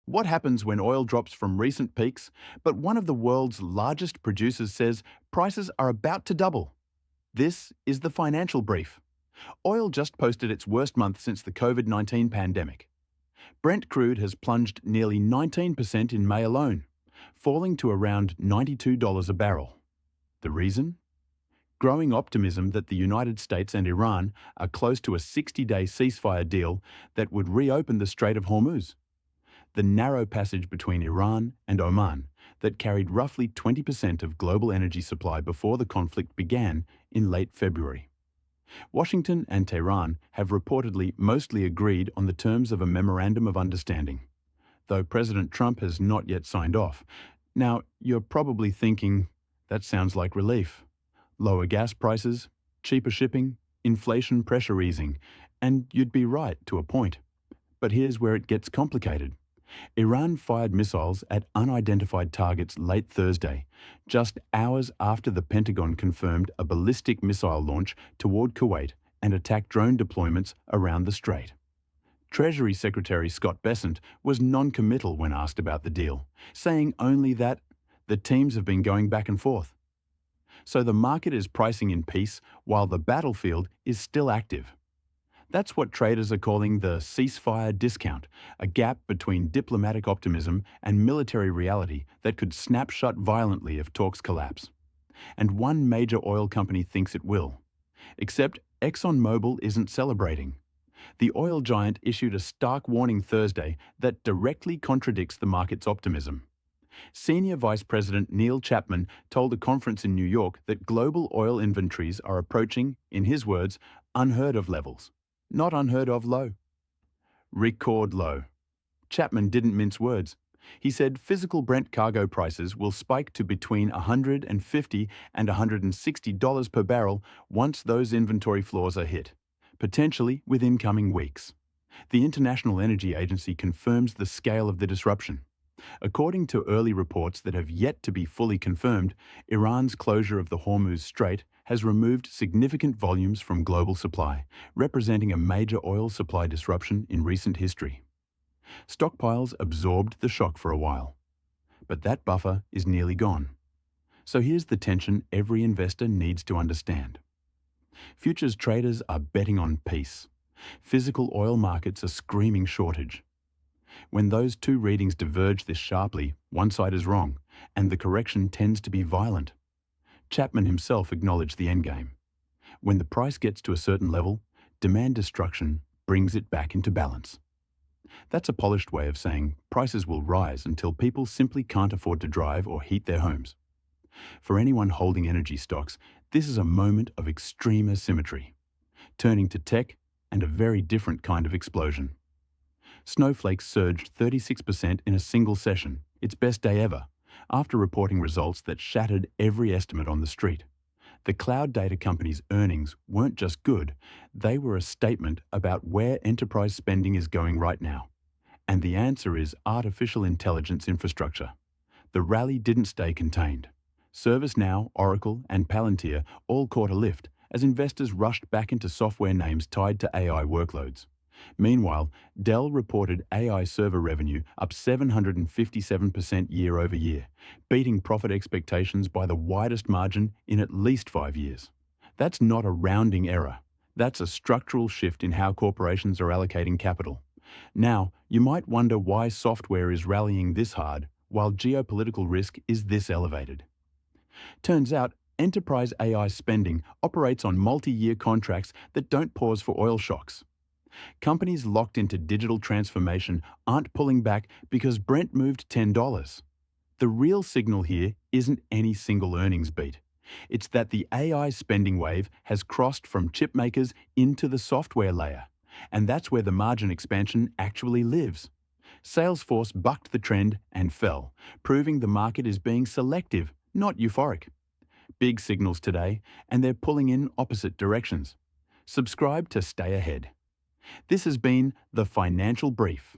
What happens when oil drops from recent peaks, but one of the world's largest producers says prices are about to double? This is the financial brief. Oil just posted its worst month since the COVID-19 pandemic. Brent crude has plunged nearly 19% in May alone, falling to around $92 a barrel. The reason? Growing optimism that the United States and Iran are close to a 60-day ceasefire deal that would reopen the Strait of Hormuz, the narrow passage between Iran and Oman that carried roughly 20% of global energy supply before the conflict began in late February. Washington and Tehran have reportedly mostly agreed on the terms of a memorandum of understanding, though President Trump has not yet signed off. Now, you're probably thinking, that sounds like relief. Lower gas prices, cheaper shipping, inflation pressure easing, and you'd be right to a point. But here's where it gets complicated. Iran fired missiles at unidentified targets late Thursday, just hours after the Pentagon confirmed a ballistic missile launch toward Kuwait and attack drone deployments around the Strait. Treasury Secretary Scott Bessent was non-committal when asked about the deal, saying only that the teams have been going back and forth. So the market is pricing in peace while the battlefield is still active. That's what traders are calling the ceasefire discount, a gap between diplomatic optimism and military reality that could snap shut violently if talks collapse. And one major oil company thinks it will. Except Exxon Mobil isn't celebrating. The oil giant issued a stark warning Thursday that directly contradicts the market's optimism. Senior Vice President Neil Chapman told a conference in New York that global oil inventories are approaching, in his words, unheard of levels. Not unheard of low. Record low. Chapman didn't mince words. He said physical Brent cargo prices will spike to between $150 and $160 per barrel once those inventory floors are hit, potentially within coming weeks. The International Energy Agency confirms the scale of the disruption. According to early reports that have yet to be fully confirmed, Iran's closure of the Hormuz Strait has removed significant volumes from global supply, representing a major oil supply disruption in recent history. Stockpiles absorbed the shock for a while, but that buffer is nearly gone. So here's the tension every investor needs to understand. Futures traders are betting on peace. Physical oil markets are screaming shortage. When those two readings diverge this sharply, one side is wrong, and the correction tends to be violent. Chapman himself acknowledged the endgame. When the price gets to a certain level, demand destruction brings it back into balance. That's a polished way of saying prices will rise until people simply can't afford to drive or heat their homes. For anyone holding energy stocks, this is a moment of extreme asymmetry, turning to tech and a very different kind of explosion. Snowflake surged 36% in a single session, its best day ever, after reporting results that shattered every estimate on the street. The cloud data company's earnings weren't just good, they were a statement about where enterprise spending is going right now. And the answer is artificial intelligence infrastructure. The rally didn't stay contained. ServiceNow, Oracle, and Palantir all caught a lift as investors rushed back into software names tied to AI workloads. Meanwhile, Dell reported AI server revenue up 757% year over year, beating profit expectations by the widest margin in at least 5 years. That's not a rounding error. That's a structural shift in how corporations are allocating capital. Now, you might wonder why software is rallying this hard while geopolitical risk is this elevated. Turns out, enterprise AI spending operates on multi-year contracts that don't pause for oil shocks. Companies locked into digital transformation aren't pulling back because Brent moved $10. The real signal here isn't any single earnings beat. It's that the AI spending wave has crossed from chip makers into the software layer, and that's where the margin expansion actually lives. Salesforce bucked the trend and fell, proving the market is being selective, not euphoric. Big signals today, and they're pulling in opposite directions. Subscribe to stay ahead. This has been the Financial Brief.